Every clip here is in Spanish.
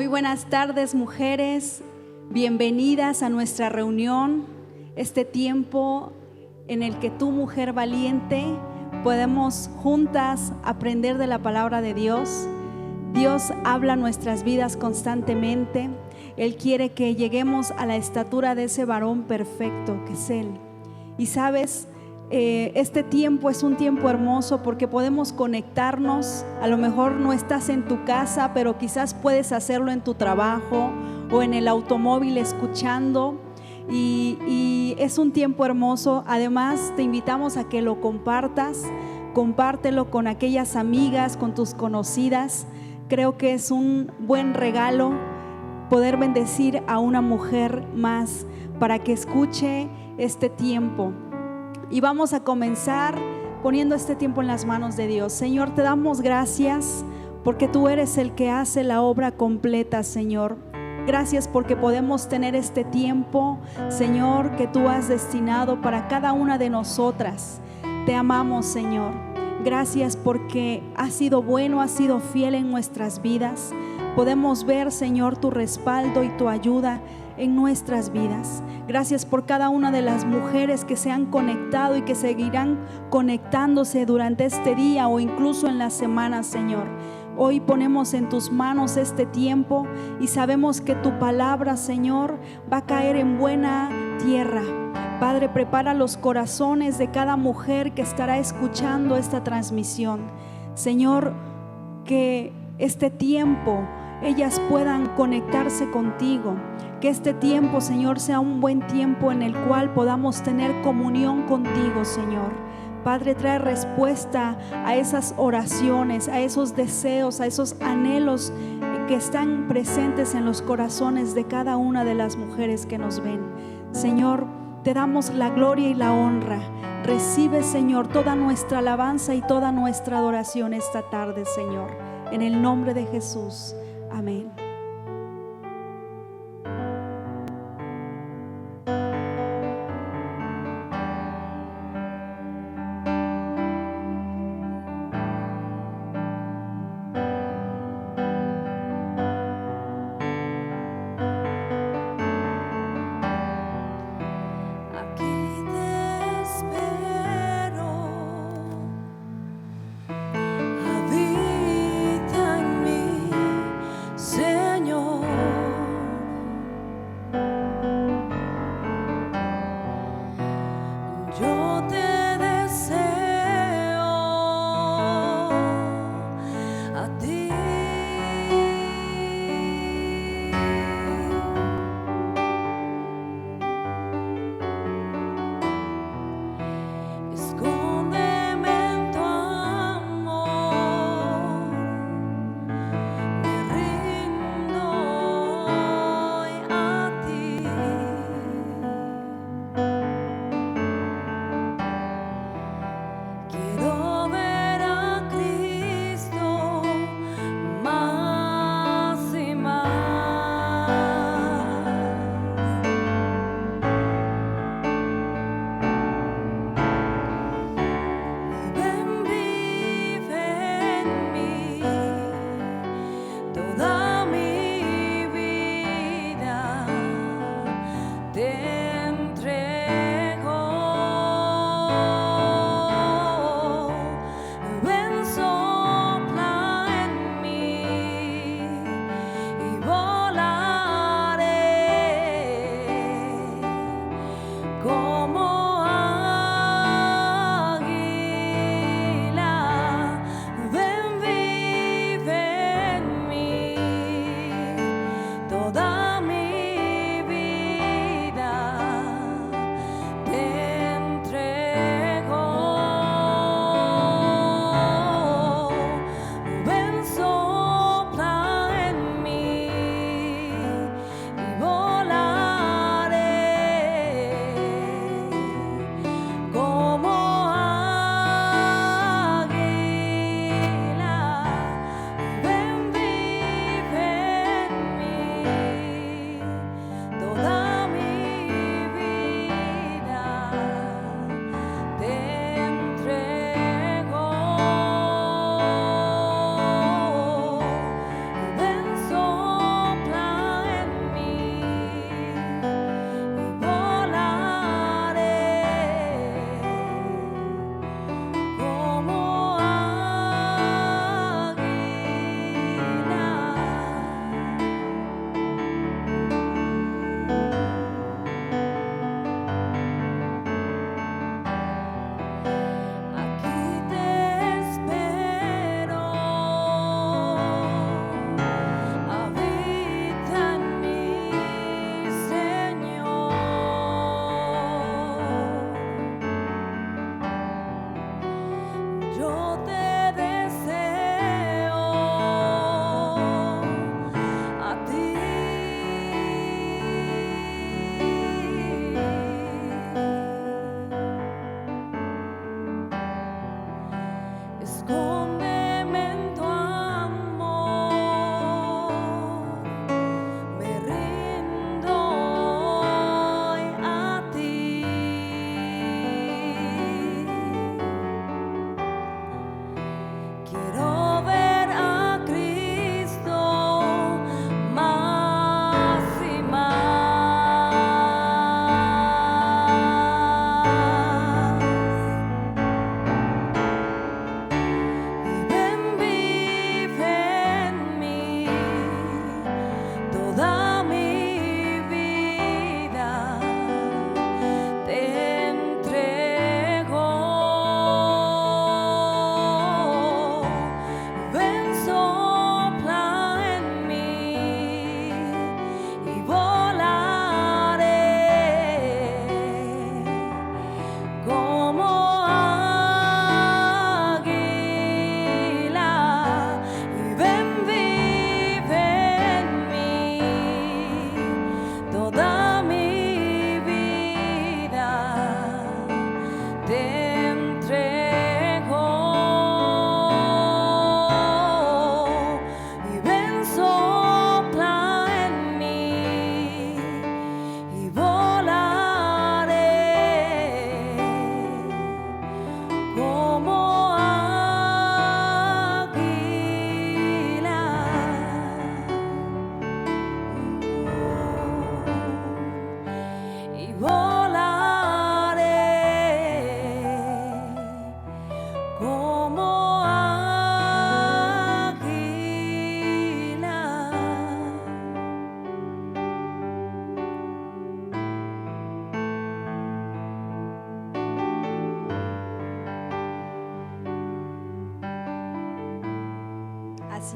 buenas tardes, mujeres. Bienvenidas a nuestra reunión, este tiempo en el que tú, mujer valiente, podemos juntas aprender de la palabra de Dios. Dios habla nuestras vidas constantemente. Él quiere que lleguemos a la estatura de ese varón perfecto que es Él. Y sabes, este tiempo es un tiempo hermoso porque podemos conectarnos. A lo mejor no estás en tu casa, pero quizás puedes hacerlo en tu trabajo o en el automóvil escuchando. Y es un tiempo hermoso. Además, te invitamos a que lo compartas. Compártelo con aquellas amigas, con tus conocidas. Creo que es un buen regalo poder bendecir a una mujer más para que escuche este tiempo. Y vamos a comenzar poniendo este tiempo en las manos de Dios. Señor, te damos gracias porque tú eres el que hace la obra completa, Señor. Gracias porque podemos tener este tiempo, Señor, que tú has destinado para cada una de nosotras. Te amamos, Señor. Gracias porque has sido bueno, has sido fiel en nuestras vidas. Podemos ver, Señor, tu respaldo y tu ayuda en nuestras vidas. Gracias por cada una de las mujeres que se han conectado y que seguirán conectándose durante este día o incluso en la semana, Señor. Hoy ponemos en tus manos este tiempo y sabemos que tu palabra, Señor, va a caer en buena tierra. Padre, prepara los corazones de cada mujer que estará escuchando esta transmisión. Señor, que este tiempo ellas puedan conectarse contigo. Que este tiempo, Señor, sea un buen tiempo en el cual podamos tener comunión contigo, Señor. Padre, trae respuesta a esas oraciones, a esos deseos, a esos anhelos que están presentes en los corazones de cada una de las mujeres que nos ven. Señor, te damos la gloria y la honra. Recibe, Señor, toda nuestra alabanza y toda nuestra adoración esta tarde, Señor. En el nombre de Jesús. Amén. Habita en mí, Señor.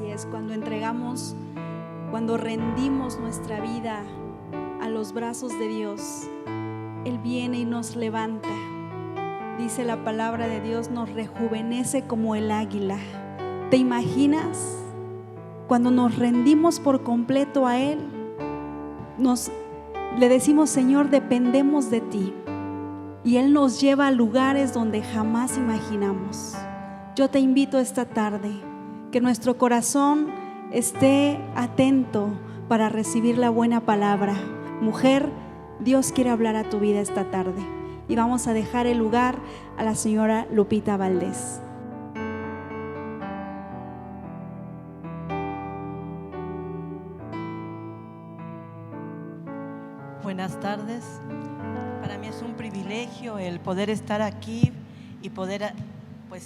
Así es, cuando entregamos, cuando rendimos nuestra vida a los brazos de Dios, Él viene y nos levanta. Dice la palabra de Dios, nos rejuvenece como el águila. ¿Te imaginas? Cuando nos rendimos por completo a Él, le decimos: Señor, dependemos de ti. Y Él nos lleva a lugares donde jamás imaginamos. Yo te invito esta tarde que nuestro corazón esté atento para recibir la buena palabra. Mujer, Dios quiere hablar a tu vida esta tarde. Y vamos a dejar el lugar a la señora Lupita Valdés. Buenas tardes. Para mí es un privilegio el poder estar aquí y poder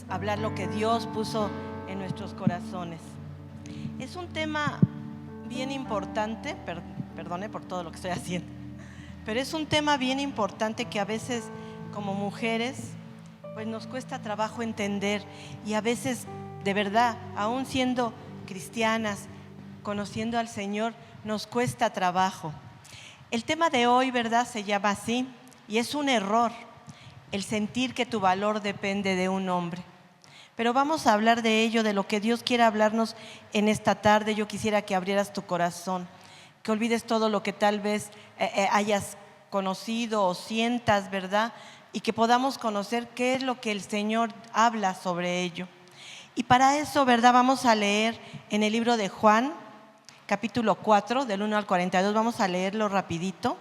hablar lo que Dios puso en nuestros corazones. Es un tema bien importante, perdone por todo lo que estoy haciendo, pero es un tema bien importante que a veces como mujeres nos cuesta trabajo entender, y a veces de verdad, aún siendo cristianas, conociendo al Señor, nos cuesta trabajo. El tema de hoy, ¿verdad?, se llama así, y es un error el sentir que tu valor depende de un hombre. Pero vamos a hablar de ello, de lo que Dios quiere hablarnos en esta tarde. Yo quisiera que abrieras tu corazón, que olvides todo lo que tal vez hayas conocido o sientas, ¿verdad? Y que podamos conocer qué es lo que el Señor habla sobre ello. Y para eso, ¿verdad?, vamos a leer en el libro de Juan, capítulo 4, del 1 al 42, vamos a leerlo rapidito,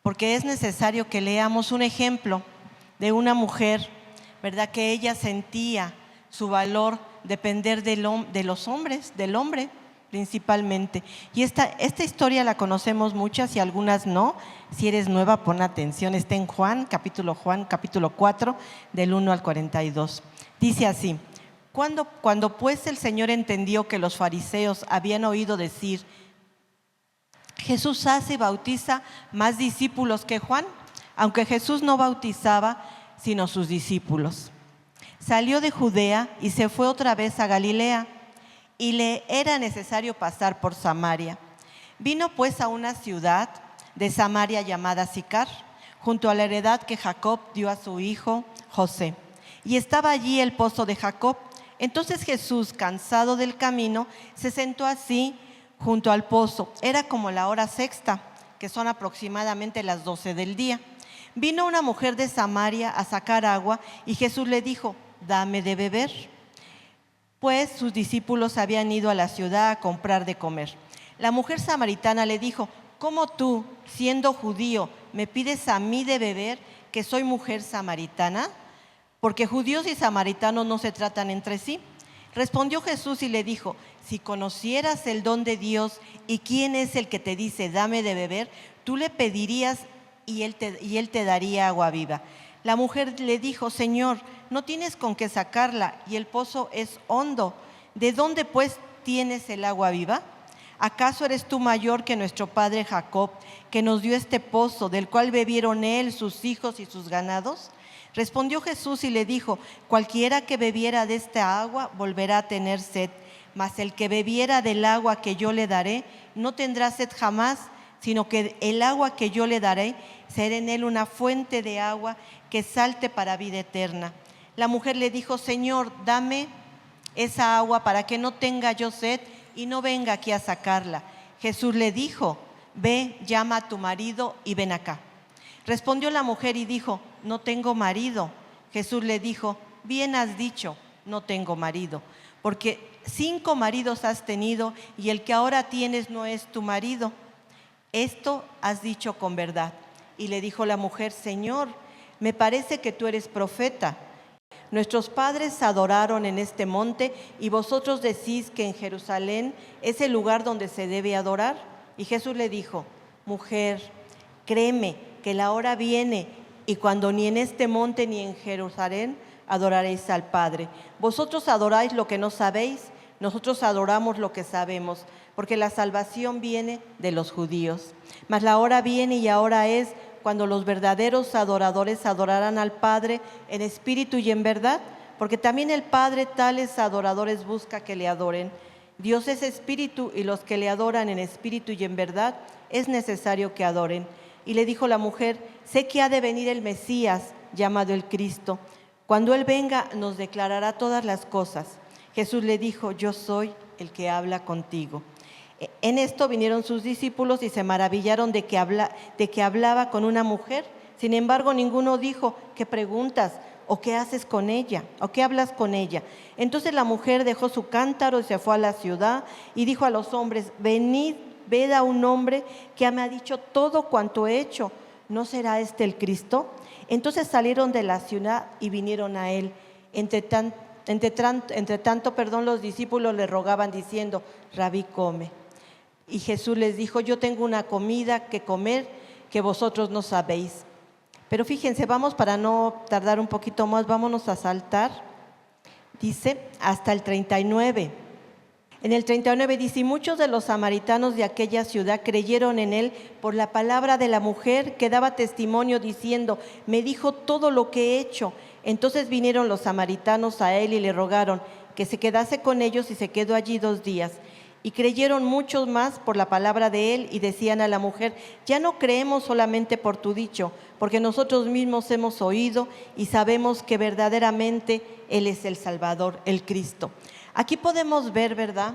porque es necesario que leamos un ejemplo de una mujer, ¿verdad?, que ella sentía su valor depender de los hombres, del hombre principalmente. Y esta historia la conocemos muchas y algunas no. Si eres nueva, pon atención. Está en Juan, capítulo 4, del 1 al 42. Dice así: Cuando pues el Señor entendió que los fariseos habían oído decir: Jesús hace y bautiza más discípulos que Juan, aunque Jesús no bautizaba sino sus discípulos, salió de Judea y se fue otra vez a Galilea, y le era necesario pasar por Samaria. Vino pues a una ciudad de Samaria llamada Sicar, junto a la heredad que Jacob dio a su hijo José, y estaba allí el pozo de Jacob. Entonces Jesús, cansado del camino, se sentó así junto al pozo. Era como la hora sexta, que son aproximadamente las 12 del día. Vino una mujer de Samaria a sacar agua, y Jesús le dijo: dame de beber, pues sus discípulos habían ido a la ciudad a comprar de comer. La mujer samaritana le dijo: ¿cómo tú, siendo judío, me pides a mí de beber, que soy mujer samaritana? Porque judíos y samaritanos no se tratan entre sí. Respondió Jesús y le dijo: si conocieras el don de Dios y quién es el que te dice dame de beber, tú le pedirías y él te daría agua viva. La mujer le dijo: Señor, no tienes con qué sacarla y el pozo es hondo. ¿De dónde pues tienes el agua viva? ¿Acaso eres tú mayor que nuestro padre Jacob, que nos dio este pozo, del cual bebieron él, sus hijos y sus ganados? Respondió Jesús y le dijo: cualquiera que bebiera de esta agua volverá a tener sed, mas el que bebiera del agua que yo le daré no tendrá sed jamás, sino que el agua que yo le daré será en él una fuente de agua que salte para vida eterna. La mujer le dijo: Señor, dame esa agua para que no tenga yo sed y no venga aquí a sacarla. Jesús le dijo: ve, llama a tu marido y ven acá. Respondió la mujer y dijo: no tengo marido. Jesús le dijo: bien has dicho, no tengo marido, porque 5 maridos has tenido y el que ahora tienes no es tu marido. Esto has dicho con verdad. Y le dijo la mujer: Señor, me parece que tú eres profeta. Nuestros padres adoraron en este monte y vosotros decís que en Jerusalén es el lugar donde se debe adorar. Y Jesús le dijo: mujer, créeme que la hora viene y cuando ni en este monte ni en Jerusalén adoraréis al Padre. Vosotros adoráis lo que no sabéis, nosotros adoramos lo que sabemos, porque la salvación viene de los judíos. Mas la hora viene y ahora es cuando los verdaderos adoradores adorarán al Padre en espíritu y en verdad, porque también el Padre tales adoradores busca que le adoren. Dios es espíritu y los que le adoran en espíritu y en verdad es necesario que adoren. Y le dijo la mujer: sé que ha de venir el Mesías, llamado el Cristo. Cuando Él venga, nos declarará todas las cosas. Jesús le dijo: yo soy el que habla contigo. En esto vinieron sus discípulos y se maravillaron de que hablaba con una mujer. Sin embargo, ninguno dijo: ¿qué preguntas? ¿O qué haces con ella? ¿O qué hablas con ella? Entonces la mujer dejó su cántaro y se fue a la ciudad y dijo a los hombres: venid, ved a un hombre que me ha dicho todo cuanto he hecho. ¿No será este el Cristo? Entonces salieron de la ciudad y vinieron a él. Entre tanto, los discípulos le rogaban diciendo: Rabí, come. Y Jesús les dijo: yo tengo una comida que comer que vosotros no sabéis. Pero fíjense, vamos, para no tardar un poquito más, vámonos a saltar. Dice hasta el 39. En el 39 dice: y muchos de los samaritanos de aquella ciudad creyeron en él por la palabra de la mujer que daba testimonio diciendo: me dijo todo lo que he hecho. Entonces vinieron los samaritanos a él y le rogaron que se quedase con ellos, y se quedó allí 2 días. Y creyeron muchos más por la palabra de él, y decían a la mujer: ya no creemos solamente por tu dicho, porque nosotros mismos hemos oído y sabemos que verdaderamente él es el Salvador, el Cristo. Aquí podemos ver, ¿verdad?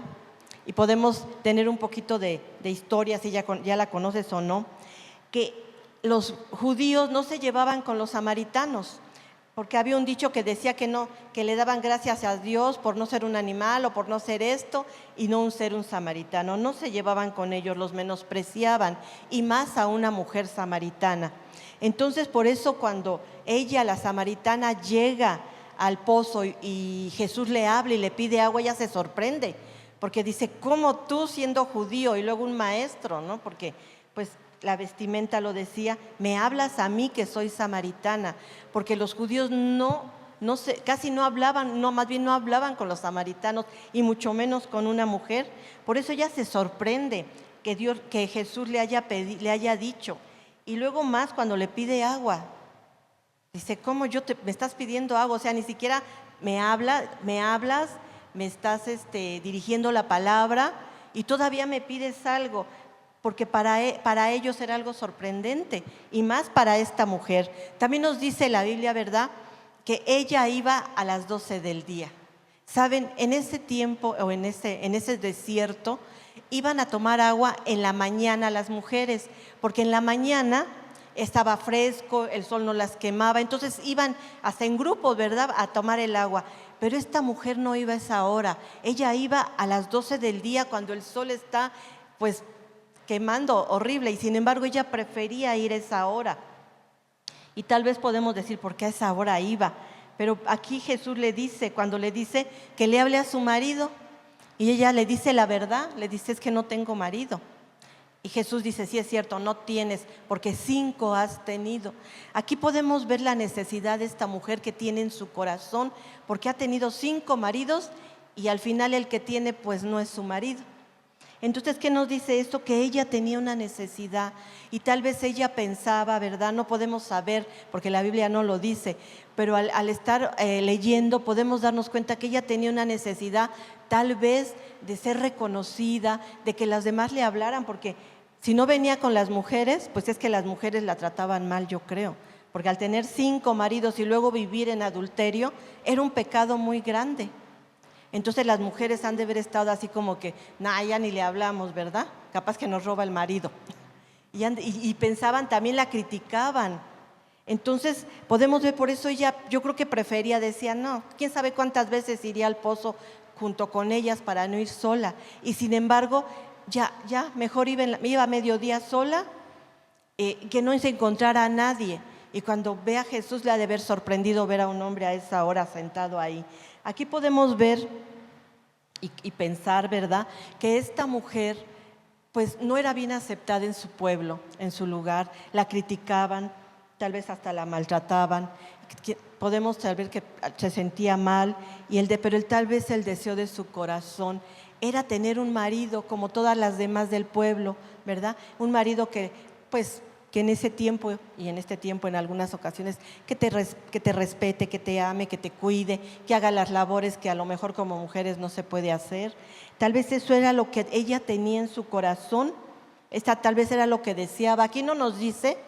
Y podemos tener un poquito de historia, si ya la conoces o no, que los judíos no se llevaban con los samaritanos, porque había un dicho que decía que no, que le daban gracias a Dios por no ser un animal o por no ser esto y no ser un samaritano. No se llevaban con ellos, los menospreciaban, y más a una mujer samaritana. Entonces, por eso cuando ella, la samaritana, llega al pozo y Jesús le habla y le pide agua, ella se sorprende, porque dice: ¿cómo tú, siendo judío y luego un maestro, ¿no? Porque pues la vestimenta lo decía: me hablas a mí que soy samaritana, porque los judíos casi no hablaban, más bien no hablaban con los samaritanos, y mucho menos con una mujer. Por eso ella se sorprende que Jesús le haya dicho. Y luego más cuando le pide agua, dice: ¿cómo me estás pidiendo agua? O sea, ni siquiera me hablas, me estás dirigiendo la palabra y todavía me pides algo. Porque para ellos era algo sorprendente, y más para esta mujer. También nos dice la Biblia, ¿verdad?, que ella iba a las 12 del día. Saben, en ese tiempo o en ese desierto iban a tomar agua en la mañana las mujeres, porque en la mañana estaba fresco, el sol no las quemaba, entonces iban hasta en grupos, ¿verdad?, a tomar el agua. Pero esta mujer no iba a esa hora, ella iba a las 12 del día, cuando el sol está pues quemando horrible, y sin embargo ella prefería ir a esa hora. Y tal vez podemos decir: ¿por qué a esa hora iba? Pero aquí Jesús le dice, cuando le dice que le hable a su marido, y ella le dice la verdad, le dice: es que no tengo marido. Y Jesús dice: sí, es cierto, no tienes, porque 5 has tenido. Aquí podemos ver la necesidad de esta mujer que tiene en su corazón, porque ha tenido 5 maridos y al final el que tiene pues no es su marido. Entonces, ¿qué nos dice esto? Que ella tenía una necesidad, y tal vez ella pensaba, ¿verdad? No podemos saber porque la Biblia no lo dice, pero al estar leyendo podemos darnos cuenta que ella tenía una necesidad tal vez de ser reconocida, de que las demás le hablaran, porque si no venía con las mujeres, pues es que las mujeres la trataban mal, yo creo, porque al tener 5 maridos y luego vivir en adulterio era un pecado muy grande. Entonces las mujeres han de haber estado así como que: ya ni le hablamos, ¿verdad? Capaz que nos roba el marido. Y pensaban, también la criticaban. Entonces podemos ver, por eso ella, yo creo que prefería, decía: no, quién sabe cuántas veces iría al pozo junto con ellas para no ir sola. Y sin embargo, ya mejor iba a mediodía sola, que no se encontrara a nadie. Y cuando ve a Jesús, le ha de haber sorprendido ver a un hombre a esa hora sentado ahí. Aquí podemos ver y pensar, ¿verdad?, que esta mujer pues no era bien aceptada en su pueblo, en su lugar. La criticaban, tal vez hasta la maltrataban. Podemos saber que se sentía mal, pero tal vez el deseo de su corazón era tener un marido como todas las demás del pueblo, ¿verdad? Un marido que pues que en ese tiempo y en este tiempo en algunas ocasiones que te respete, que te ame, que te cuide, que haga las labores que a lo mejor como mujeres no se puede hacer. Tal vez eso era lo que ella tenía en su corazón, tal vez era lo que deseaba. Aquí no nos dice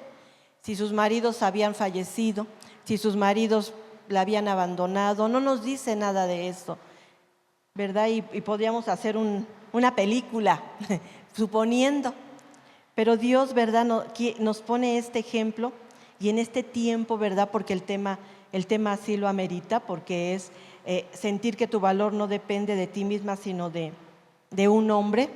si sus maridos habían fallecido, si sus maridos la habían abandonado, no nos dice nada de eso, ¿verdad? Y podríamos hacer una película, suponiendo. Pero Dios, ¿verdad?, nos pone este ejemplo y en este tiempo, ¿verdad?, porque el tema así lo amerita, porque es sentir que tu valor no depende de ti misma, sino de un hombre.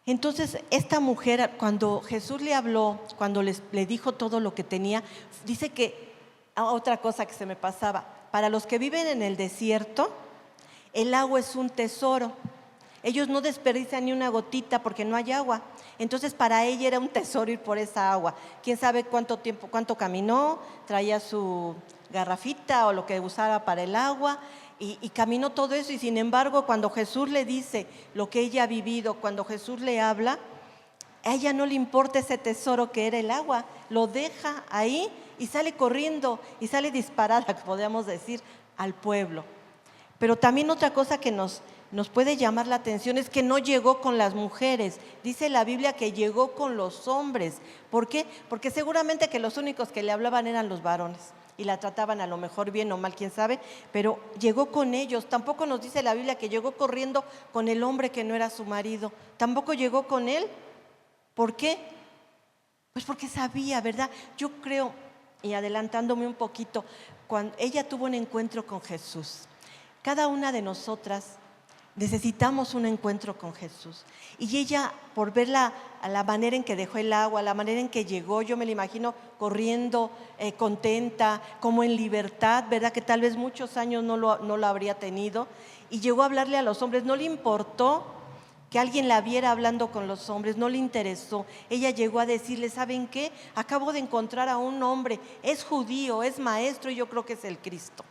Entonces, esta mujer, cuando Jesús le habló, cuando le dijo todo lo que tenía, dice que, otra cosa que se me pasaba, para los que viven en el desierto, el agua es un tesoro. Ellos no desperdician ni una gotita porque no hay agua. Entonces para ella era un tesoro ir por esa agua. Quién sabe cuánto caminó, traía su garrafita o lo que usara para el agua y caminó todo eso. Y sin embargo, cuando Jesús le dice lo que ella ha vivido, cuando Jesús le habla, a ella no le importa ese tesoro que era el agua. Lo deja ahí y sale corriendo y sale disparada, podríamos decir, al pueblo. Pero también otra cosa que nos puede llamar la atención es que no llegó con las mujeres. Dice la Biblia que llegó con los hombres. ¿Por qué? Porque seguramente que los únicos que le hablaban eran los varones y la trataban a lo mejor bien o mal, quién sabe, pero llegó con ellos. Tampoco nos dice la Biblia que llegó corriendo con el hombre que no era su marido. Tampoco llegó con él. ¿Por qué? Pues porque sabía, ¿verdad? Yo creo, y adelantándome un poquito, cuando ella tuvo un encuentro con Jesús. Cada una de nosotras necesitamos un encuentro con Jesús. Y ella, por ver la manera en que dejó el agua, la manera en que llegó, yo me la imagino corriendo, contenta, como en libertad, ¿verdad? Que tal vez muchos años no lo habría tenido. Y llegó a hablarle a los hombres, no le importó que alguien la viera hablando con los hombres, no le interesó. Ella llegó a decirle, ¿saben qué? Acabo de encontrar a un hombre, es judío, es maestro y yo creo que es el Cristo.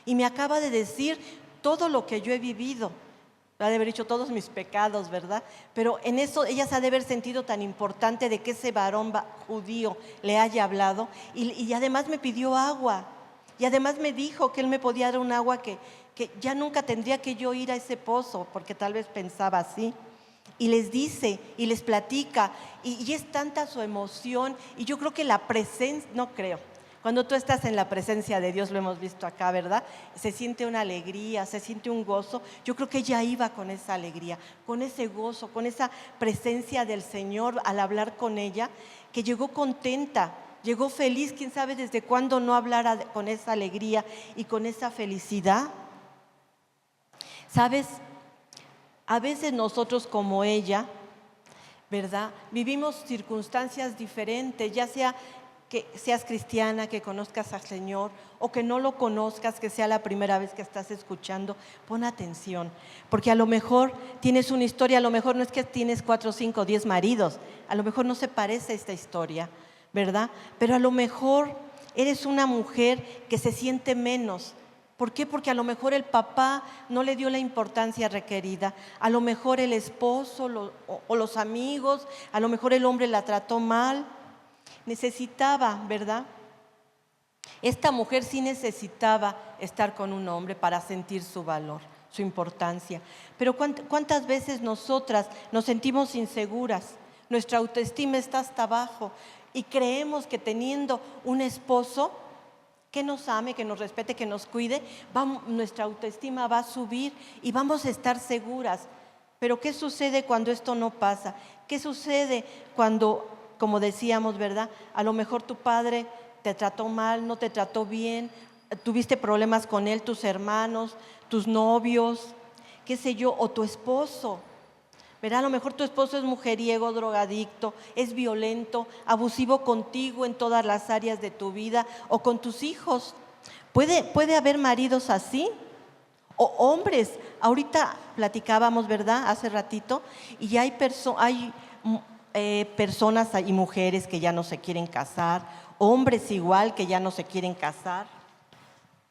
Y me acaba de decir todo lo que yo he vivido. Ha de haber hecho todos mis pecados, ¿verdad? Pero en eso ella se ha de haber sentido tan importante de que ese varón judío le haya hablado y además me pidió agua y además me dijo que él me podía dar un agua que ya nunca tendría que yo ir a ese pozo, porque tal vez pensaba así. Y les dice y les platica y es tanta su emoción y yo creo que la presencia, no creo. Cuando tú estás en la presencia de Dios, lo hemos visto acá, ¿verdad? Se siente una alegría, se siente un gozo. Yo creo que ella iba con esa alegría, con ese gozo, con esa presencia del Señor al hablar con ella, que llegó contenta, llegó feliz. ¿Quién sabe desde cuándo no hablara con esa alegría y con esa felicidad? ¿Sabes? A veces nosotros como ella, ¿verdad? Vivimos circunstancias diferentes, ya sea que seas cristiana, que conozcas al Señor o que no lo conozcas, que sea la primera vez que estás escuchando. Pon atención, porque a lo mejor tienes una historia, a lo mejor no es que tienes 4, 5, 10 maridos, a lo mejor no se parece a esta historia, ¿verdad? Pero a lo mejor eres una mujer que se siente menos. ¿Por qué? Porque a lo mejor el papá no le dio la importancia requerida, a lo mejor el esposo o los amigos, a lo mejor el hombre la trató mal. Necesitaba, ¿verdad? Esta mujer sí necesitaba estar con un hombre para sentir su valor, su importancia. Pero ¿cuántas veces nosotras nos sentimos inseguras? Nuestra autoestima está hasta abajo y creemos que teniendo un esposo que nos ame, que nos respete, que nos cuide, nuestra autoestima va a subir y vamos a estar seguras. Pero ¿qué sucede cuando esto no pasa? ¿Qué sucede cuando, como decíamos, ¿verdad? A lo mejor tu padre te trató mal, no te trató bien, tuviste problemas con él, tus hermanos, tus novios, qué sé yo, o tu esposo, ¿verdad? A lo mejor tu esposo es mujeriego, drogadicto, es violento, abusivo contigo en todas las áreas de tu vida o con tus hijos. ¿Puede haber maridos así? O hombres, ahorita platicábamos, ¿verdad? Hace ratito, y hay personas y mujeres que ya no se quieren casar, hombres igual que ya no se quieren casar,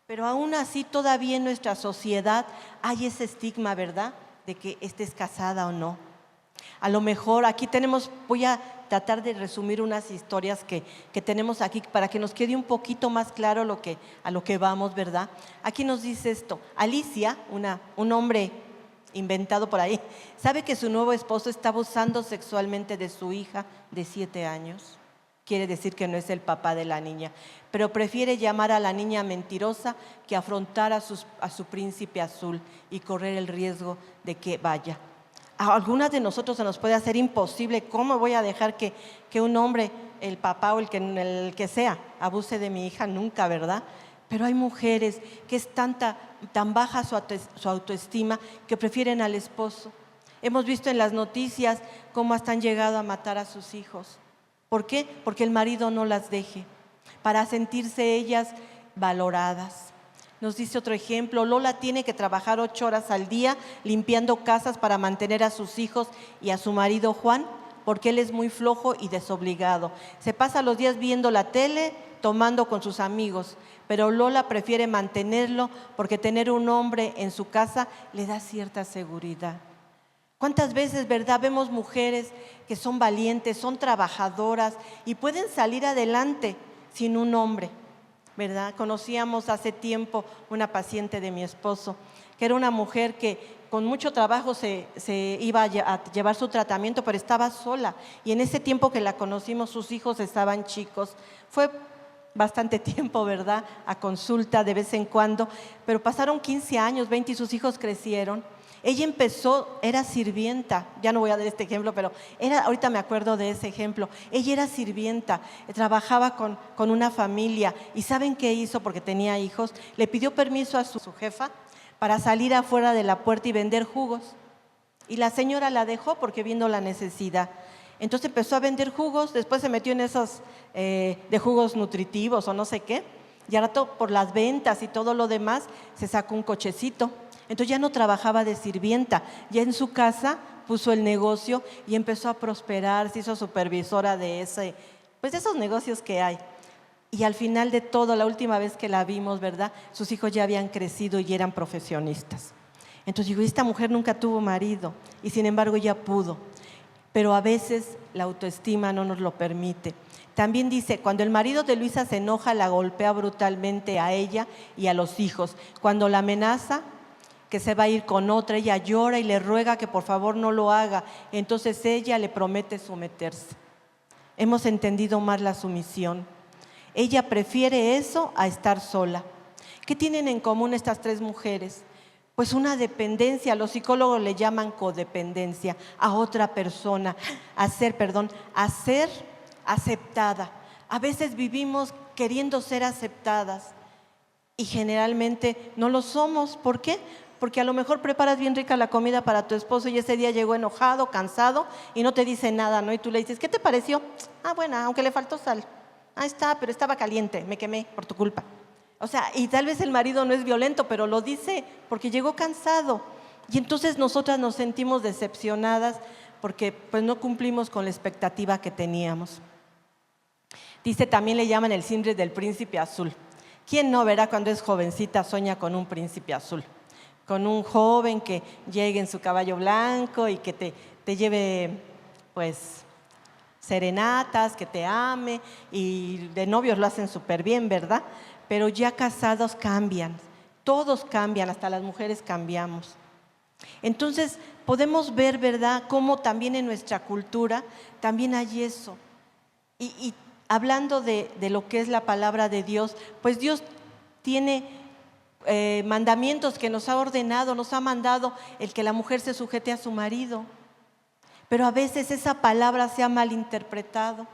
pero aún así todavía en nuestra sociedad hay ese estigma, ¿verdad? De que estés casada o no. A lo mejor aquí voy a tratar de resumir unas historias que tenemos aquí para que nos quede un poquito más claro a lo que vamos, ¿verdad? Aquí nos dice esto: Alicia, un hombre inventado por ahí, sabe que su nuevo esposo está abusando sexualmente de su hija de 7 años. Quiere decir que no es el papá de la niña, pero prefiere llamar a la niña mentirosa que afrontar a su príncipe azul y correr el riesgo de que vaya. A algunas de nosotros se nos puede hacer imposible. ¿Cómo voy a dejar que un hombre, el papá o el que sea, abuse de mi hija? Nunca, ¿verdad? Pero hay mujeres que es tan baja su autoestima que prefieren al esposo. Hemos visto en las noticias cómo hasta han llegado a matar a sus hijos. ¿Por qué? Porque el marido no las deje, para sentirse ellas valoradas. Nos dice otro ejemplo: Lola tiene que trabajar 8 horas al día limpiando casas para mantener a sus hijos y a su marido Juan, porque él es muy flojo y desobligado. Se pasa los días viendo la tele, tomando con sus amigos, pero Lola prefiere mantenerlo porque tener un hombre en su casa le da cierta seguridad. ¿Cuántas veces, verdad, vemos mujeres que son valientes, son trabajadoras y pueden salir adelante sin un hombre, ¿verdad? Conocíamos hace tiempo una paciente de mi esposo, que era una mujer que con mucho trabajo se iba a llevar su tratamiento, pero estaba sola. Y en ese tiempo que la conocimos, sus hijos estaban chicos. Fue bastante tiempo, ¿verdad?, a consulta de vez en cuando, pero pasaron 15 años, 20 y sus hijos crecieron. Ella empezó, era sirvienta, ya no voy a dar este ejemplo, pero ahorita me acuerdo de ese ejemplo. Ella era sirvienta, trabajaba con una familia, y ¿saben qué hizo? Porque tenía hijos, le pidió permiso a su jefa para salir afuera de la puerta y vender jugos. Y la señora la dejó porque viendo la necesidad. Entonces empezó a vender jugos, después se metió en esos de jugos nutritivos o no sé qué, y ahora por las ventas y todo lo demás se sacó un cochecito. Entonces ya no trabajaba de sirvienta, ya en su casa puso el negocio y empezó a prosperar, se hizo supervisora de de esos negocios que hay. Y al final de todo, la última vez que la vimos, ¿verdad?, sus hijos ya habían crecido y eran profesionistas. Entonces digo, esta mujer nunca tuvo marido y sin embargo ya pudo. Pero a veces la autoestima no nos lo permite. También dice, cuando el marido de Luisa se enoja, la golpea brutalmente a ella y a los hijos. Cuando la amenaza que se va a ir con otra, ella llora y le ruega que por favor no lo haga. Entonces ella le promete someterse. Hemos entendido mal la sumisión. Ella prefiere eso a estar sola. ¿Qué tienen en común estas 3 mujeres? Pues una dependencia, los psicólogos le llaman codependencia a otra persona, a ser aceptada. A veces vivimos queriendo ser aceptadas y generalmente no lo somos. ¿Por qué? Porque a lo mejor preparas bien rica la comida para tu esposo y ese día llegó enojado, cansado y no te dice nada, ¿no? Y tú le dices, ¿qué te pareció? Buena, aunque le faltó sal. Está, pero estaba caliente, me quemé por tu culpa. O sea, y tal vez el marido no es violento, pero lo dice porque llegó cansado. Y entonces nosotras nos sentimos decepcionadas porque pues no cumplimos con la expectativa que teníamos. Dice, también le llaman el síndrome del príncipe azul. ¿Quién no, verá, cuando es jovencita sueña con un príncipe azul? Con un joven que llegue en su caballo blanco y que te lleve pues serenatas, que te ame, y de novios lo hacen súper bien, ¿verdad? Pero ya casados cambian, todos cambian, hasta las mujeres cambiamos. Entonces podemos ver, ¿verdad?, cómo también en nuestra cultura también hay eso. Y hablando de lo que es la palabra de Dios, pues Dios tiene mandamientos que nos ha ordenado, nos ha mandado el que la mujer se sujete a su marido. Pero a veces esa palabra se ha malinterpretado.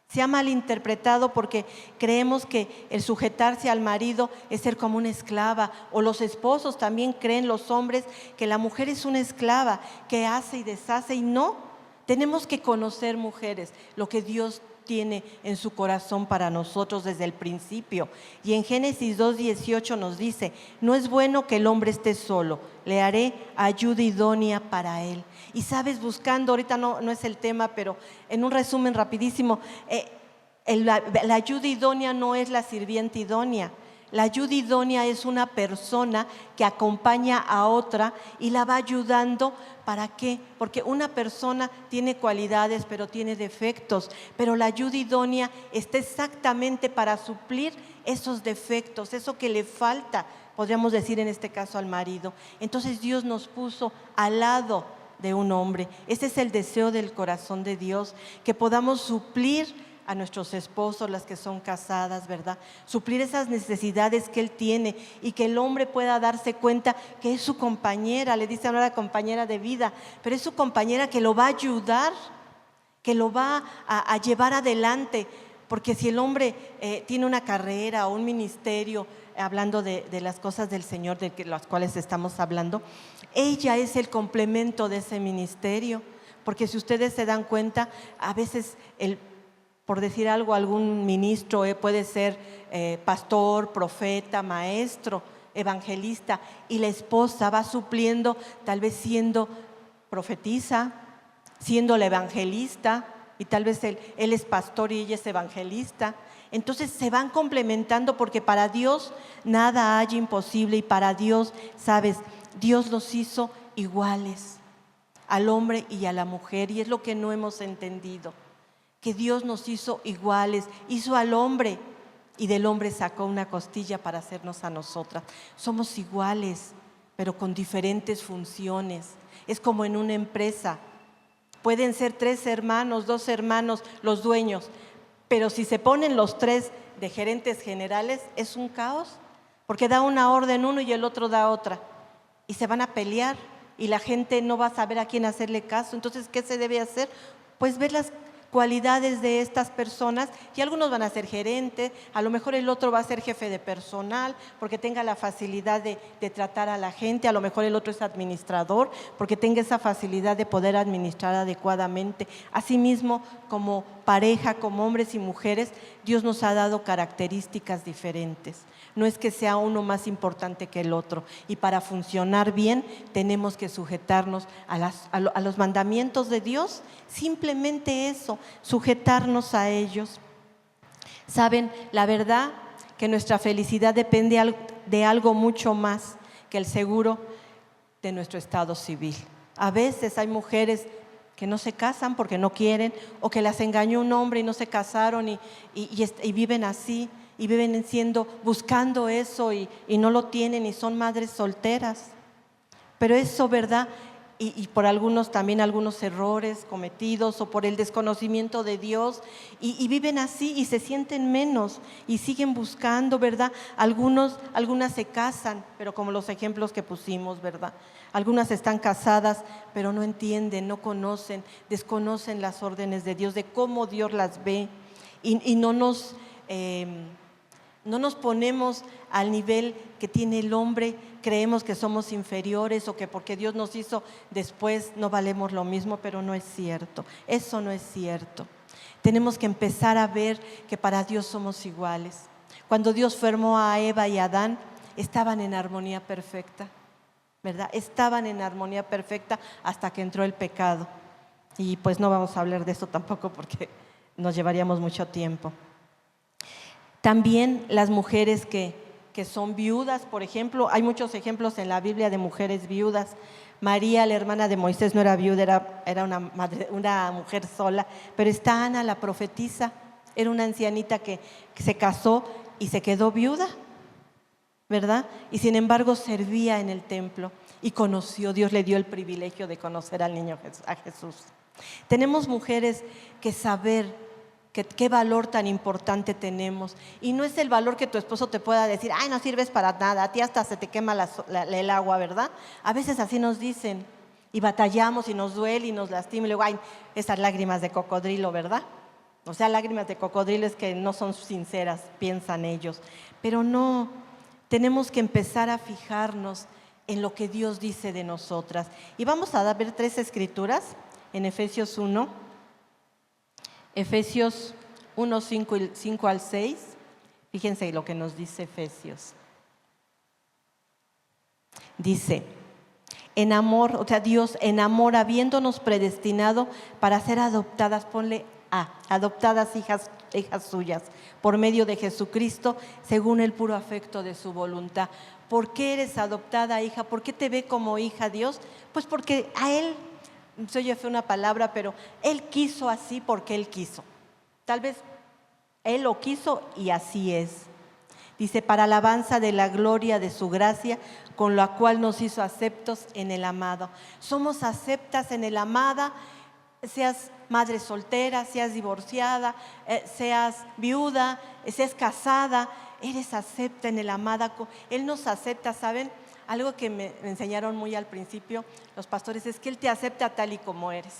Se ha malinterpretado porque creemos que el sujetarse al marido es ser como una esclava, o los esposos también creen, los hombres, que la mujer es una esclava que hace y deshace, y no. Tenemos que conocer, mujeres, lo que Dios tiene en su corazón para nosotros desde el principio. Y en Génesis 2:18 nos dice, no es bueno que el hombre esté solo, le haré ayuda idónea para él. Y sabes, buscando, ahorita no es el tema, pero en un resumen rapidísimo, la ayuda idónea no es la sirvienta idónea. La ayuda idónea es una persona que acompaña a otra y la va ayudando. ¿Para qué? Porque una persona tiene cualidades, pero tiene defectos. Pero la ayuda idónea está exactamente para suplir esos defectos, eso que le falta, podríamos decir en este caso al marido. Entonces Dios nos puso al lado de un hombre. Ese es el deseo del corazón de Dios, que podamos suplir a nuestros esposos, las que son casadas, ¿verdad? Suplir esas necesidades que él tiene y que el hombre pueda darse cuenta que es su compañera, le dice ahora compañera de vida, pero es su compañera que lo va a ayudar, que lo va a llevar adelante, porque si el hombre tiene una carrera o un ministerio, hablando de las cosas del Señor, de las cuales estamos hablando, ella es el complemento de ese ministerio, porque si ustedes se dan cuenta, a veces por decir algo, algún ministro puede ser pastor, profeta, maestro, evangelista, y la esposa va supliendo, tal vez siendo profetisa, siendo la evangelista, y tal vez él es pastor y ella es evangelista. Entonces se van complementando, porque para Dios nada hay imposible, y para Dios, ¿sabes? Dios los hizo iguales, al hombre y a la mujer, y es lo que no hemos entendido, que Dios nos hizo iguales, hizo al hombre y del hombre sacó una costilla para hacernos a nosotras. Somos iguales, pero con diferentes funciones. Es como en una empresa, pueden ser 3 hermanos, 2 hermanos los dueños, pero si se ponen los 3 de gerentes generales es un caos, porque da una orden uno y el otro da otra, y se van a pelear y la gente no va a saber a quién hacerle caso. Entonces, ¿qué se debe hacer? Pues ver las cualidades de estas personas, y algunos van a ser gerentes, a lo mejor el otro va a ser jefe de personal porque tenga la facilidad de tratar a la gente, a lo mejor el otro es administrador porque tenga esa facilidad de poder administrar adecuadamente. Asimismo, como pareja, como hombres y mujeres, Dios nos ha dado características diferentes. No es que sea uno más importante que el otro, y para funcionar bien tenemos que sujetarnos a los mandamientos de Dios, simplemente eso, sujetarnos a ellos. Saben, la verdad que nuestra felicidad depende de algo mucho más que el seguro de nuestro estado civil. A veces hay mujeres que no se casan porque no quieren, o que las engañó un hombre y no se casaron y viven así, y viven buscando eso y no lo tienen, y son madres solteras. Pero eso, ¿verdad? Y por algunos también algunos errores cometidos, o por el desconocimiento de Dios, y viven así y se sienten menos y siguen buscando, ¿verdad? Algunas se casan, pero como los ejemplos que pusimos, ¿verdad? Algunas están casadas, pero no entienden, no conocen, desconocen las órdenes de Dios, de cómo Dios las ve, y no nos ponemos al nivel que tiene el hombre. Creemos que somos inferiores, o que porque Dios nos hizo después no valemos lo mismo, pero no es cierto. Eso no es cierto. Tenemos que empezar a ver que para Dios somos iguales. Cuando Dios formó a Eva y a Adán, estaban en armonía perfecta, ¿verdad? Estaban en armonía perfecta hasta que entró el pecado. Y pues no vamos a hablar de eso tampoco, porque nos llevaríamos mucho tiempo. También las mujeres que son viudas, por ejemplo, hay muchos ejemplos en la Biblia de mujeres viudas. María, la hermana de Moisés, no era viuda, era una mujer sola, pero está Ana, la profetisa, era una ancianita que se casó y se quedó viuda, ¿verdad? Y sin embargo servía en el templo y conoció, Dios le dio el privilegio de conocer al niño, a Jesús. Tenemos mujeres que saber qué valor tan importante tenemos, y no es el valor que tu esposo te pueda decir, ay, no sirves para nada, a ti hasta se te quema el agua, ¿verdad? A veces así nos dicen, y batallamos y nos duele y nos lastima, y luego, ay, esas lágrimas de cocodrilo, ¿verdad? O sea, lágrimas de cocodrilo es que no son sinceras, piensan ellos. Pero no, tenemos que empezar a fijarnos en lo que Dios dice de nosotras. Y vamos a ver 3 escrituras en Efesios 1. Efesios 1, 5 al 6, fíjense lo que nos dice Efesios. Dice, en amor, o sea, Dios en amor, habiéndonos predestinado para ser adoptadas, ponle adoptadas hijas suyas, por medio de Jesucristo, según el puro afecto de su voluntad. ¿Por qué eres adoptada, hija? ¿Por qué te ve como hija Dios? Pues porque a Él, se oye fue una palabra, pero Él quiso así porque Él quiso. Tal vez Él lo quiso y así es. Dice, para alabanza de la gloria de su gracia, con la cual nos hizo aceptos en el amado. Somos aceptas en el amado, seas madre soltera, seas divorciada, seas viuda, seas casada, eres acepta en el amado. Él nos acepta, ¿saben? Algo que me enseñaron muy al principio los pastores es que Él te acepta tal y como eres.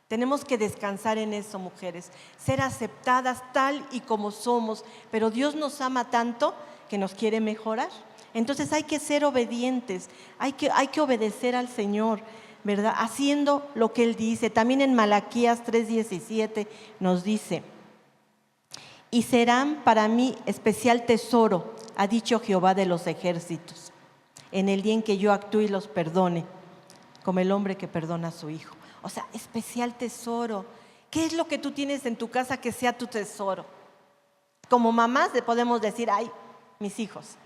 Tenemos que descansar en eso, mujeres, ser aceptadas tal y como somos, pero Dios nos ama tanto que nos quiere mejorar. Entonces hay que ser obedientes, hay que obedecer al Señor, ¿verdad? Haciendo lo que Él dice. También en Malaquías 3:17 nos dice, y serán para mí especial tesoro, ha dicho Jehová de los ejércitos, en el día en que yo actúe y los perdone, como el hombre que perdona a su hijo. O sea, especial tesoro. ¿Qué es lo que tú tienes en tu casa que sea tu tesoro? Como mamás le podemos decir, ay, mis hijos.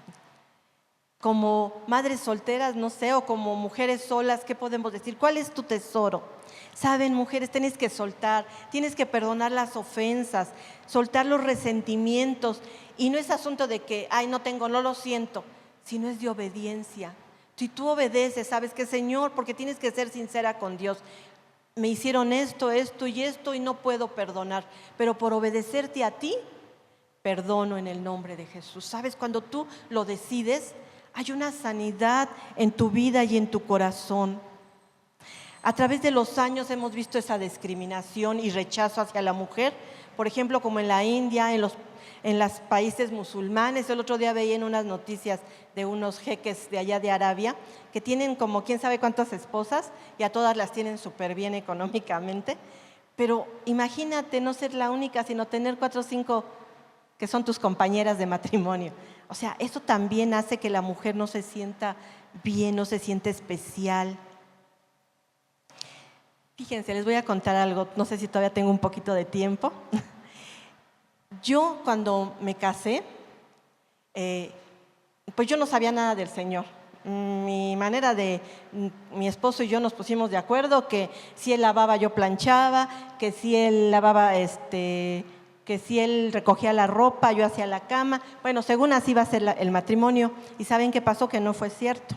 Como madres solteras, no sé, o como mujeres solas, ¿qué podemos decir? ¿Cuál es tu tesoro? Saben, mujeres, tienes que soltar, tienes que perdonar las ofensas, soltar los resentimientos. Y no es asunto de que, ay, no tengo, no lo siento, sino es de obediencia. Si tú obedeces, sabes que Señor, porque tienes que ser sincera con Dios, me hicieron esto y no puedo perdonar, pero por obedecerte a ti, perdono en el nombre de Jesús. ¿Sabes? Cuando tú lo decides, hay una sanidad en tu vida y en tu corazón. A través de los años hemos visto esa discriminación y rechazo hacia la mujer, por ejemplo, como en la India, en los países musulmanes. El otro día veía en unas noticias de unos jeques de allá de Arabia que tienen como quién sabe cuántas esposas y a todas las tienen súper bien económicamente. Pero imagínate no ser la única, sino tener 4 o 5 que son tus compañeras de matrimonio. O sea, eso también hace que la mujer no se sienta bien, no se sienta especial. Fíjense, les voy a contar algo, no sé si todavía tengo un poquito de tiempo. Yo cuando me casé, pues yo no sabía nada del Señor. Mi esposo y yo nos pusimos de acuerdo que si él lavaba yo planchaba, que si él lavaba, que si él recogía la ropa yo hacía la cama. Bueno, según así iba a ser el matrimonio. ¿Y saben qué pasó? Que no fue cierto.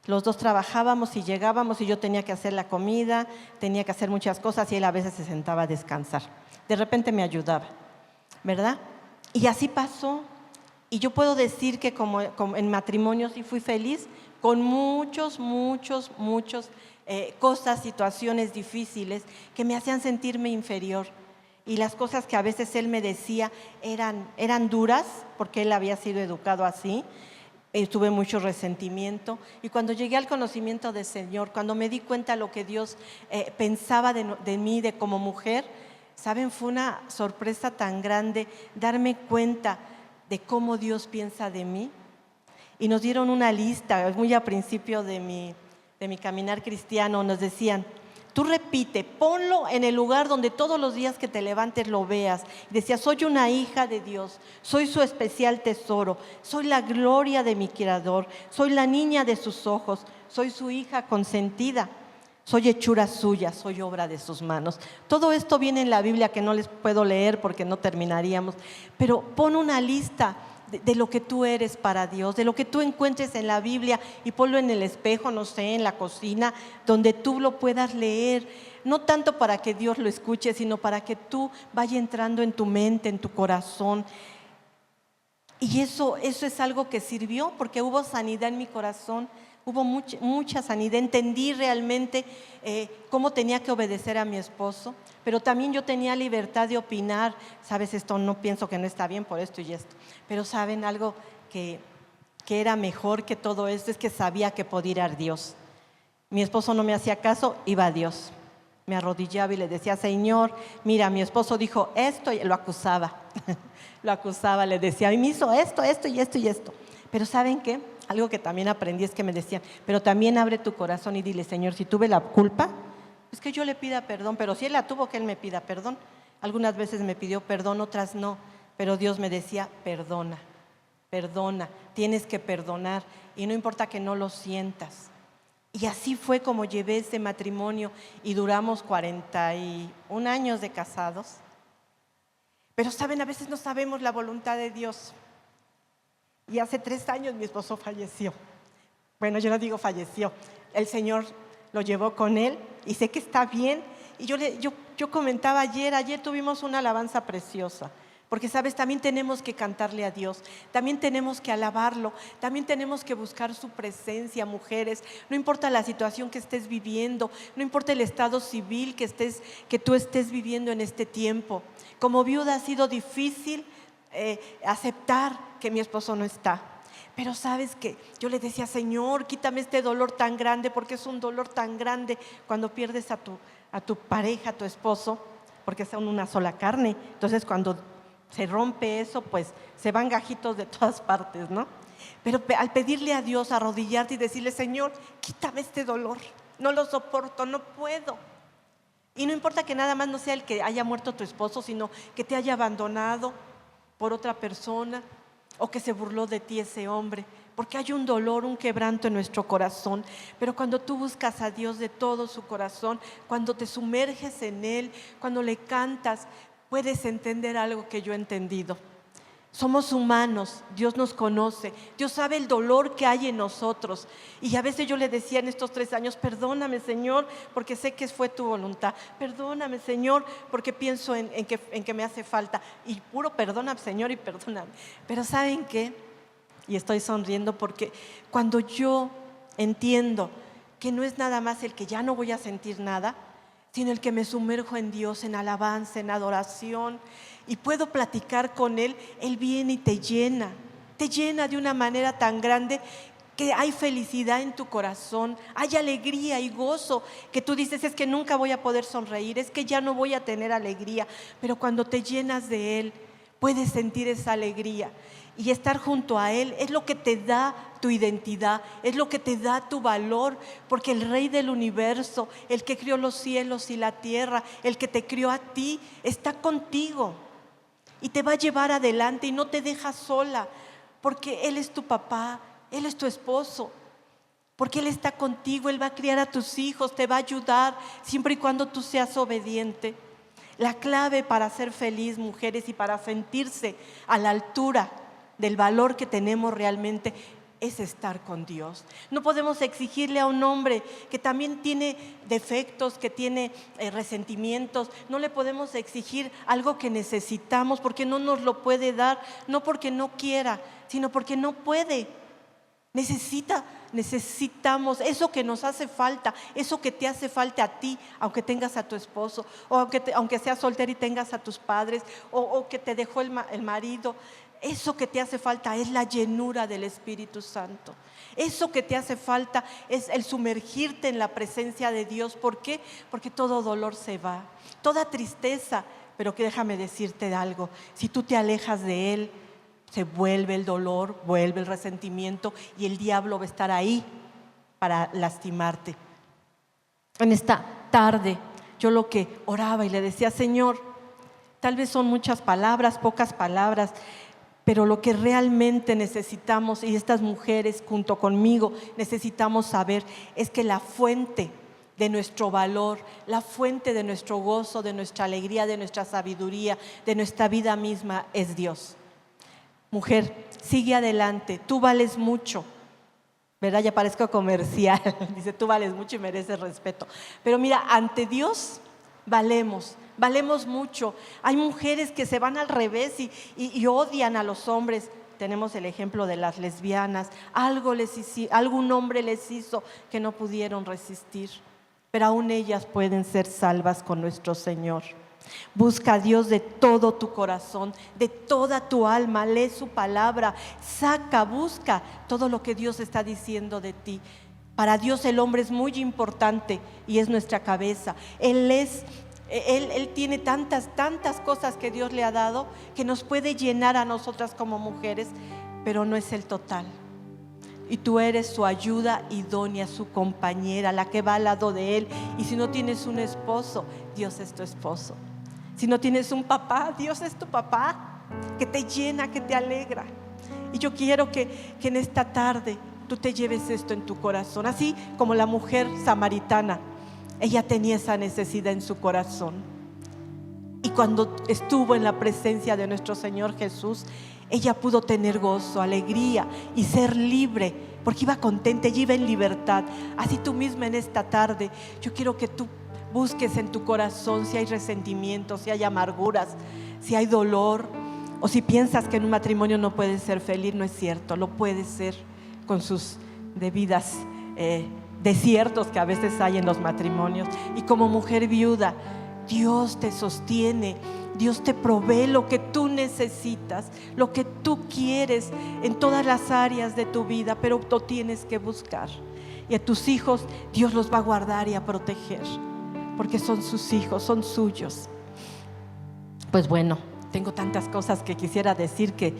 Los dos trabajábamos y llegábamos y yo tenía que hacer la comida, tenía que hacer muchas cosas y él a veces se sentaba a descansar. De repente me ayudaba, ¿verdad? Y así pasó. Y yo puedo decir que como en matrimonio sí fui feliz, con muchos cosas, situaciones difíciles que me hacían sentirme inferior. Y las cosas que a veces él me decía eran duras, porque él había sido educado así. Tuve mucho resentimiento. Y cuando llegué al conocimiento del Señor, cuando me di cuenta de lo que Dios pensaba de mí, de como mujer, ¿saben? Fue una sorpresa tan grande darme cuenta de cómo Dios piensa de mí. Y nos dieron una lista, muy al principio de mi caminar cristiano, nos decían, tú repite, ponlo en el lugar donde todos los días que te levantes lo veas. Y decía, soy una hija de Dios, soy su especial tesoro, soy la gloria de mi Creador, soy la niña de sus ojos, soy su hija consentida, soy hechura suya, soy obra de sus manos. Todo esto viene en la Biblia que no les puedo leer porque no terminaríamos, pero pon una lista de lo que tú eres para Dios, de lo que tú encuentres en la Biblia y ponlo en el espejo, no sé, en la cocina, donde tú lo puedas leer, no tanto para que Dios lo escuche, sino para que tú vaya entrando en tu mente, en tu corazón. Y eso es algo que sirvió porque hubo sanidad en mi corazón, hubo mucha sanidad, entendí realmente cómo tenía que obedecer a mi esposo, pero también yo tenía libertad de opinar, sabes, esto no pienso que no está bien por esto y esto, pero saben algo que era mejor que todo esto, es que sabía que podía ir a Dios. Mi esposo no me hacía caso, iba a Dios, me arrodillaba y le decía, Señor, mira, mi esposo dijo esto, y lo acusaba, le decía, y me hizo esto y esto, pero ¿saben qué? Algo que también aprendí es que me decían, pero también abre tu corazón y dile, Señor, si tuve la culpa, es que yo le pida perdón, pero si él la tuvo, que él me pida perdón. Algunas veces me pidió perdón, otras no, pero Dios me decía, perdona, perdona, tienes que perdonar y no importa que no lo sientas. Y así fue como llevé ese matrimonio y duramos 41 años de casados. Pero saben, a veces no sabemos la voluntad de Dios. Y hace 3 años mi esposo falleció. Bueno, yo no digo falleció, el Señor lo llevó con él y sé que está bien. Y yo comentaba ayer tuvimos una alabanza preciosa. Porque sabes, también tenemos que cantarle a Dios, también tenemos que alabarlo, también tenemos que buscar su presencia, mujeres. No importa la situación que estés viviendo, no importa el estado civil que tú estés viviendo en este tiempo. Como viuda ha sido difícil aceptar que mi esposo no está. Pero sabes que yo le decía, Señor, quítame este dolor tan grande, porque es un dolor tan grande cuando pierdes a tu pareja, a tu esposo, porque son una sola carne. Entonces cuando se rompe eso, pues se van gajitos de todas partes, ¿no? Pero al pedirle a Dios, arrodillarte y decirle, Señor, quítame este dolor, no lo soporto, no puedo. Y no importa que nada más no sea el que haya muerto tu esposo, sino que te haya abandonado por otra persona o que se burló de ti ese hombre, porque hay un dolor, un quebranto en nuestro corazón. Pero cuando tú buscas a Dios de todo su corazón, cuando te sumerges en Él, cuando le cantas, puedes entender algo que yo he entendido. Somos humanos, Dios nos conoce, Dios sabe el dolor que hay en nosotros. Y a veces yo le decía en estos 3 años, perdóname, Señor, porque sé que fue tu voluntad. Perdóname, Señor, porque pienso en que me hace falta. Y puro perdóname, Señor, y perdóname. Pero ¿saben qué? Y estoy sonriendo porque cuando yo entiendo que no es nada más el que ya no voy a sentir nada, sino el que me sumerjo en Dios, en alabanza, en adoración, y puedo platicar con Él, Él viene y te llena de una manera tan grande que hay felicidad en tu corazón, hay alegría y gozo, que tú dices, es que nunca voy a poder sonreír, es que ya no voy a tener alegría, pero cuando te llenas de Él, puedes sentir esa alegría. Y estar junto a Él es lo que te da tu identidad, es lo que te da tu valor, porque el Rey del universo, el que crió los cielos y la tierra, el que te crió a ti, está contigo y te va a llevar adelante y no te deja sola, porque Él es tu papá, Él es tu esposo, porque Él está contigo, Él va a criar a tus hijos, te va a ayudar siempre y cuando tú seas obediente. La clave para ser feliz, mujeres, y para sentirse a la altura del valor que tenemos realmente es estar con Dios. No podemos exigirle a un hombre que también tiene defectos, que tiene resentimientos, no le podemos exigir algo que necesitamos porque no nos lo puede dar, no porque no quiera, sino porque no puede. Necesitamos eso que nos hace falta, eso que te hace falta a ti, aunque tengas a tu esposo, o aunque seas soltera y tengas a tus padres, o que te dejó el marido. Eso que te hace falta es la llenura del Espíritu Santo. Eso que te hace falta es el sumergirte en la presencia de Dios. ¿Por qué? Porque todo dolor se va, toda tristeza. Pero que déjame decirte algo, si tú te alejas de Él, se vuelve el dolor, vuelve el resentimiento y el diablo va a estar ahí para lastimarte. En esta tarde yo lo que oraba y le decía, Señor, tal vez son muchas palabras, pocas palabras, pero lo que realmente necesitamos, y estas mujeres junto conmigo necesitamos saber, es que la fuente de nuestro valor, la fuente de nuestro gozo, de nuestra alegría, de nuestra sabiduría, de nuestra vida misma es Dios. Mujer, sigue adelante, tú vales mucho, ¿verdad? Ya parezco comercial, dice, tú vales mucho y mereces respeto. Pero mira, ante Dios valemos mucho. Hay mujeres que se van al revés y odian a los hombres. Tenemos el ejemplo de las lesbianas. Algún hombre les hizo que no pudieron resistir, pero aún ellas pueden ser salvas con nuestro Señor. Busca a Dios de todo tu corazón, de toda tu alma, lee su palabra, busca todo lo que Dios está diciendo de ti. Para Dios el hombre es muy importante y es nuestra cabeza. Él tiene tantas cosas que Dios le ha dado que nos puede llenar a nosotras como mujeres, pero no es el total. Y tú eres su ayuda idónea, su compañera, la que va al lado de Él. Y si no tienes un esposo, Dios es tu esposo. Si no tienes un papá, Dios es tu papá, que te llena, que te alegra. Y yo quiero que en esta tarde tú te lleves esto en tu corazón, así como la mujer samaritana. Ella tenía esa necesidad en su corazón, y cuando estuvo en la presencia de nuestro Señor Jesús, ella pudo tener gozo, alegría y ser libre, porque iba contenta, ella iba en libertad. Así tú misma en esta tarde, yo quiero que tú busques en tu corazón si hay resentimiento, si hay amarguras, si hay dolor, o si piensas que en un matrimonio no puedes ser feliz. No es cierto, lo puedes ser con sus debidas desiertos que a veces hay en los matrimonios. Y como mujer viuda, Dios te sostiene, Dios te provee lo que tú necesitas, lo que tú quieres en todas las áreas de tu vida, pero tú tienes que buscar. Y a tus hijos Dios los va a guardar y a proteger, porque son sus hijos, son suyos. Pues bueno, tengo tantas cosas que quisiera decir que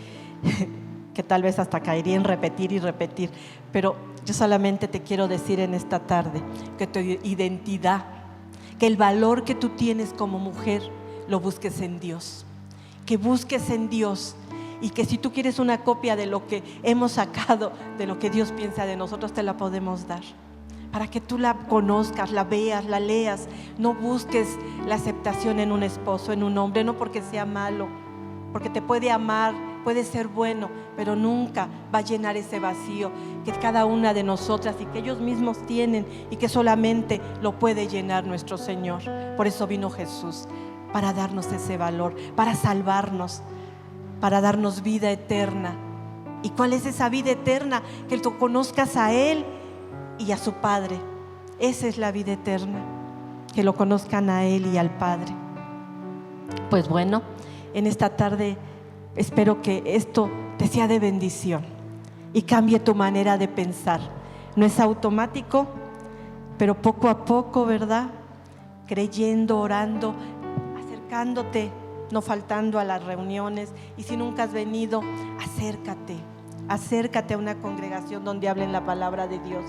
tal vez hasta caería en repetir y repetir, pero yo solamente te quiero decir en esta tarde que tu identidad, que el valor que tú tienes como mujer, lo busques en Dios, que busques en Dios, y que si tú quieres una copia de lo que hemos sacado, de lo que Dios piensa de nosotros, te la podemos dar, para que tú la conozcas, la veas, la leas. No busques la aceptación en un esposo, en un hombre, no porque sea malo, porque te puede amar, puede ser bueno, pero nunca va a llenar ese vacío que cada una de nosotras y que ellos mismos tienen, y que solamente lo puede llenar nuestro Señor. Por eso vino Jesús, para darnos ese valor, para salvarnos, para darnos vida eterna. ¿Y cuál es esa vida eterna? Que tú conozcas a Él y a su Padre. Esa es la vida eterna, que lo conozcan a Él y al Padre. Pues bueno, en esta tarde espero que esto te sea de bendición y cambie tu manera de pensar. No es automático, pero poco a poco, ¿verdad? Creyendo, orando, acercándote, no faltando a las reuniones. Y si nunca has venido, acércate a una congregación donde hablen la palabra de Dios,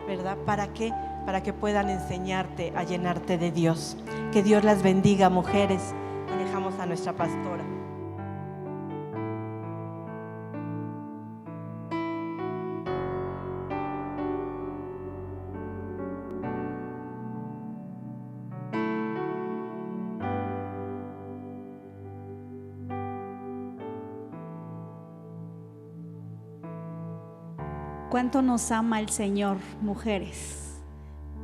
¿verdad? ¿Para qué? Para que puedan enseñarte a llenarte de Dios. Que Dios las bendiga, mujeres. Y dejamos a nuestra pastora. ¿Cuánto nos ama el Señor, mujeres?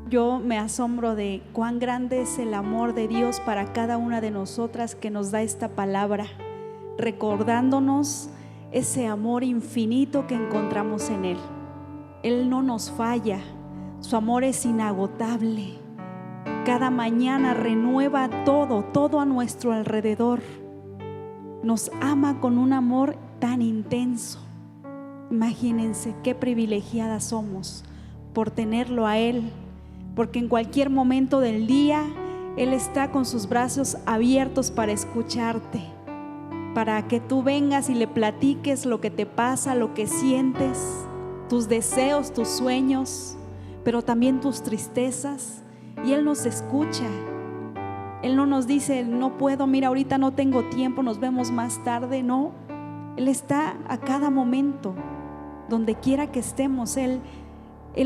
Yo me asombro de cuán grande es el amor de Dios para cada una de nosotras, que nos da esta palabra, recordándonos ese amor infinito que encontramos en Él. Él no nos falla, su amor es inagotable. Cada mañana renueva todo a nuestro alrededor. Nos ama con un amor tan intenso. Imagínense qué privilegiadas somos por tenerlo a Él, porque en cualquier momento del día Él está con sus brazos abiertos para escucharte, para que tú vengas y le platiques lo que te pasa, lo que sientes, tus deseos, tus sueños, pero también tus tristezas, y Él nos escucha. Él no nos dice: no puedo, mira, ahorita no tengo tiempo, nos vemos más tarde. No, Él está a cada momento. Donde quiera que estemos, Él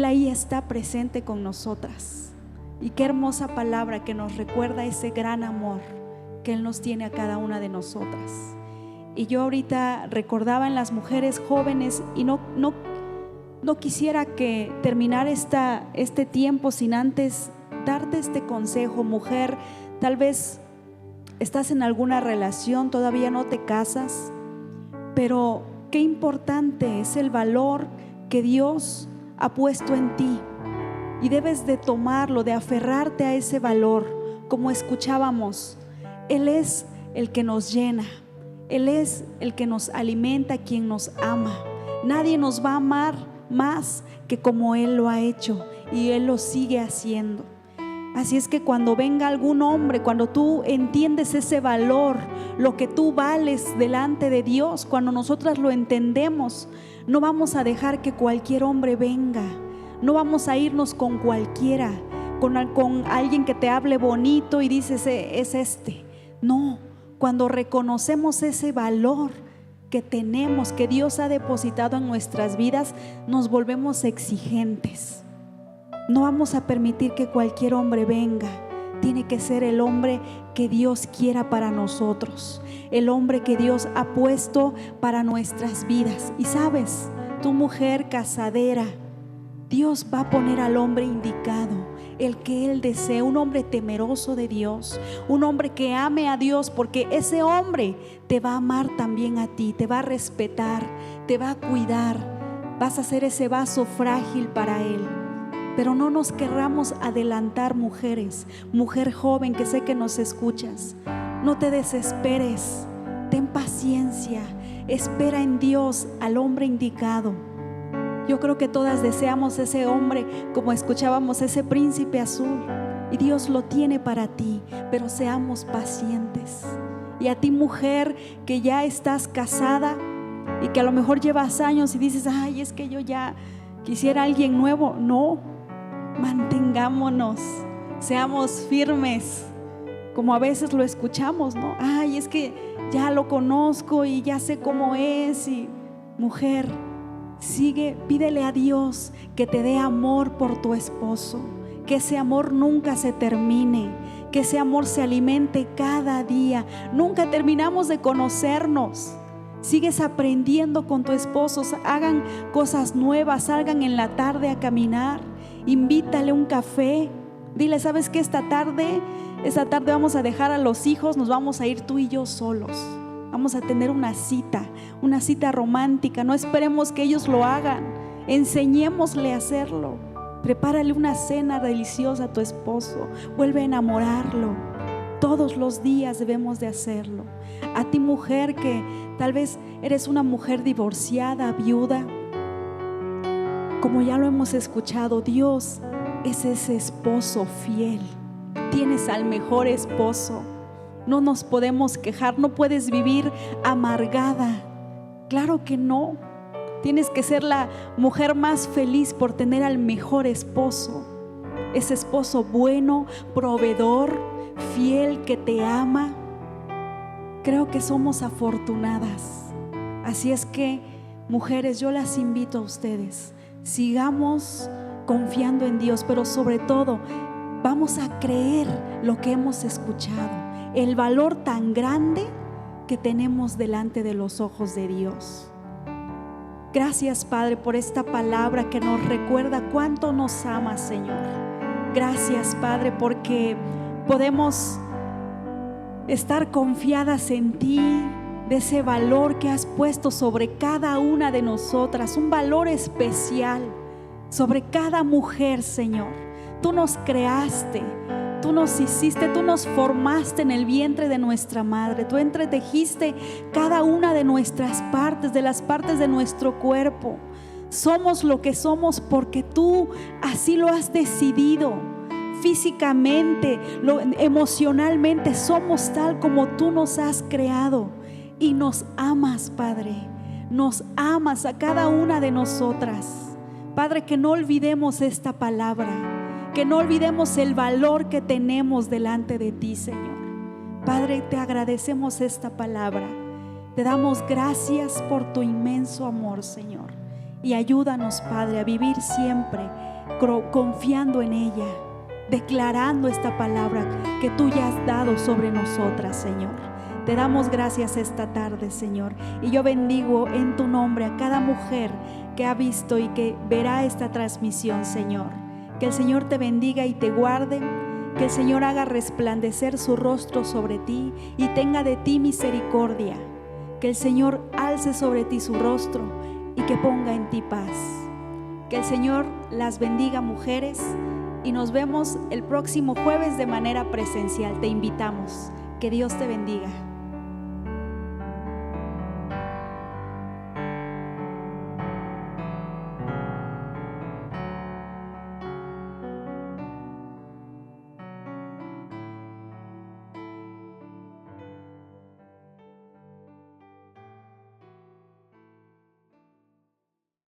ahí está presente con nosotras. Y qué hermosa palabra que nos recuerda ese gran amor que Él nos tiene a cada una de nosotras. Y yo ahorita recordaba en las mujeres jóvenes, y no quisiera que terminar este tiempo sin antes darte este consejo. Mujer, tal vez estás en alguna relación, todavía no te casas, pero qué importante es el valor que Dios ha puesto en ti, y debes de tomarlo, de aferrarte a ese valor. Como escuchábamos, Él es el que nos llena, Él es el que nos alimenta, quien nos ama. Nadie nos va a amar más que como Él lo ha hecho, y Él lo sigue haciendo. Así es que cuando venga algún hombre, cuando tú entiendes ese valor, lo que tú vales delante de Dios, cuando nosotras lo entendemos, no vamos a dejar que cualquier hombre venga, no vamos a irnos con cualquiera, con alguien que te hable bonito y dices: es este. No, cuando reconocemos ese valor que tenemos, que Dios ha depositado en nuestras vidas, nos volvemos exigentes. No vamos a permitir que cualquier hombre venga. Tiene que ser el hombre que Dios quiera para nosotros, el hombre que Dios ha puesto para nuestras vidas. Y sabes, tu mujer casadera, Dios va a poner al hombre indicado, el que Él desee, un hombre temeroso de Dios, un hombre que ame a Dios, porque ese hombre te va a amar también a ti, te va a respetar, te va a cuidar, vas a ser ese vaso frágil para Él. Pero no nos querramos adelantar, mujeres, mujer joven que sé que nos escuchas. No te desesperes, ten paciencia, espera en Dios al hombre indicado. Yo creo que todas deseamos ese hombre, como escuchábamos, ese príncipe azul, y Dios lo tiene para ti, pero seamos pacientes. Y a ti, mujer que ya estás casada y que a lo mejor llevas años y dices, ay, es que yo ya quisiera alguien nuevo. No, mantengámonos, seamos firmes, como a veces lo escuchamos, ¿no? Ay, es que ya lo conozco y ya sé cómo es. Y mujer, sigue, pídele a Dios que te dé amor por tu esposo, que ese amor nunca se termine, que ese amor se alimente cada día. Nunca terminamos de conocernos. Sigues aprendiendo con tu esposo, hagan cosas nuevas, salgan en la tarde a caminar, invítale un café, dile, ¿sabes qué? Esta tarde vamos a dejar a los hijos, nos vamos a ir tú y yo solos. Vamos a tener una cita romántica. No esperemos que ellos lo hagan, enseñémosle a hacerlo. Prepárale una cena deliciosa a tu esposo, vuelve a enamorarlo. Todos los días debemos de hacerlo. A ti, mujer que tal vez eres una mujer divorciada, viuda, como ya lo hemos escuchado, Dios es ese esposo fiel. Tienes al mejor esposo. No nos podemos quejar, no puedes vivir amargada. Claro que no. Tienes que ser la mujer más feliz por tener al mejor esposo. Ese esposo bueno, proveedor, fiel, que te ama. Creo que somos afortunadas. Así es que, mujeres, yo las invito a ustedes. Sigamos confiando en Dios, pero sobre todo, vamos a creer lo que hemos escuchado. El valor tan grande que tenemos delante de los ojos de Dios. Gracias, Padre, por esta palabra que nos recuerda cuánto nos amas, Señor. Gracias, Padre, porque podemos estar confiadas en ti, de ese valor que has puesto sobre cada una de nosotras, un valor especial sobre cada mujer, Señor. Tú nos creaste, tú nos hiciste, tú nos formaste en el vientre de nuestra madre. Tú entretejiste cada una de nuestras partes, de las partes de nuestro cuerpo. Somos lo que somos porque tú así lo has decidido. Físicamente, emocionalmente, somos tal como tú nos has creado. Y nos amas, Padre. Nos amas a cada una de nosotras. Padre, que no olvidemos esta palabra. Que no olvidemos el valor que tenemos delante de ti, Señor. Padre, te agradecemos esta palabra. Te damos gracias por tu inmenso amor, Señor. Y ayúdanos, Padre, a vivir siempre confiando en ella, declarando esta palabra que tú ya has dado sobre nosotras, Señor. Te damos gracias esta tarde, Señor. Y yo bendigo en tu nombre a cada mujer que ha visto y que verá esta transmisión, Señor. Que el Señor te bendiga y te guarde, que el Señor haga resplandecer su rostro sobre ti y tenga de ti misericordia, que el Señor alce sobre ti su rostro y que ponga en ti paz. Que el Señor las bendiga, mujeres, y nos vemos el próximo jueves de manera presencial. Te invitamos. Que Dios te bendiga.